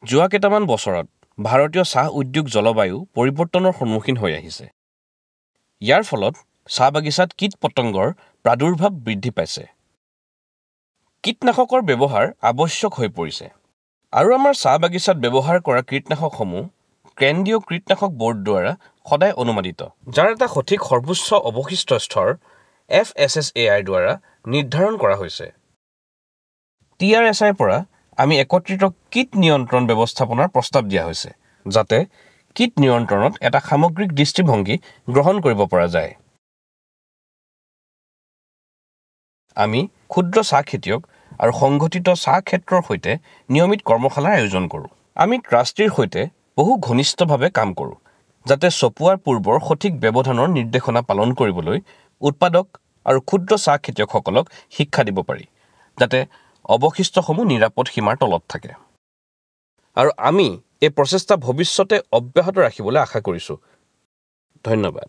যোৱা কেইটামান বছৰত ভাৰতীয় চাহ উদ্যোগ জলবায়ু পৰিৱৰ্তনৰ সন্মুখীন হৈ আহিছে। ইয়াৰ ফলত চাহ বাগিচাত কীট-পতংগৰ প্ৰাদুৰ্ভাৱ বৃদ্ধি পাইছে। কীটনাশকৰ ব্যৱহাৰ আৱশ্যক হৈ পৰিছে। আৰু আমাৰ চাহ বাগিচাত ব্যৱহাৰ কৰা কীটনাশকসমূহ কেন্দ্ৰীয় কীটনাশক ব'ৰ্ড দ্বাৰা সদায় অনুমোদিত, যাৰ এটা সঠিক সৰ্বোচ্চ অৱশিষ্ট স্তৰ FSSAI দ্বাৰা নিৰ্ধাৰণ কৰা হৈছে। TRSIৰ পৰা আমি একত্ৰিত কীট নিয়ন্ত্ৰণ ব্যৱস্থাপনাৰ প্ৰস্তাৱ দিয়া হৈছে, যাতে কীট নিয়ন্ত্ৰণত এটা সামগ্ৰিক দৃষ্টিভংগী গ্ৰহণ কৰিব পৰা যায়। আমি ক্ষুদ্ৰ চাহ খেতিয়ক আৰু সংগঠিত চাহ ক্ষেত্ৰৰ সৈতে নিয়মিত কৰ্মশালাৰ আয়োজন কৰোঁ। আমি ট্ৰাষ্টিৰ সৈতে বহু ঘনিষ্ঠভাৱে কাম কৰোঁ, যাতে চপোৱাৰ পূৰ্বৰ সঠিক ব্যৱধানৰ নিৰ্দেশনা পালন কৰিবলৈ উৎপাদক আৰু ক্ষুদ্ৰ চাহ খেতিয়কসকলক শিক্ষা দিব পাৰি, যাতে অৱশিষ্টসমূহ নিৰাপদ সীমাৰ তলত থাকে। আৰু আমি এই প্ৰচেষ্টা ভৱিষ্যতে অব্যাহত ৰাখিবলৈ আশা কৰিছোঁ। ধন্যবাদ।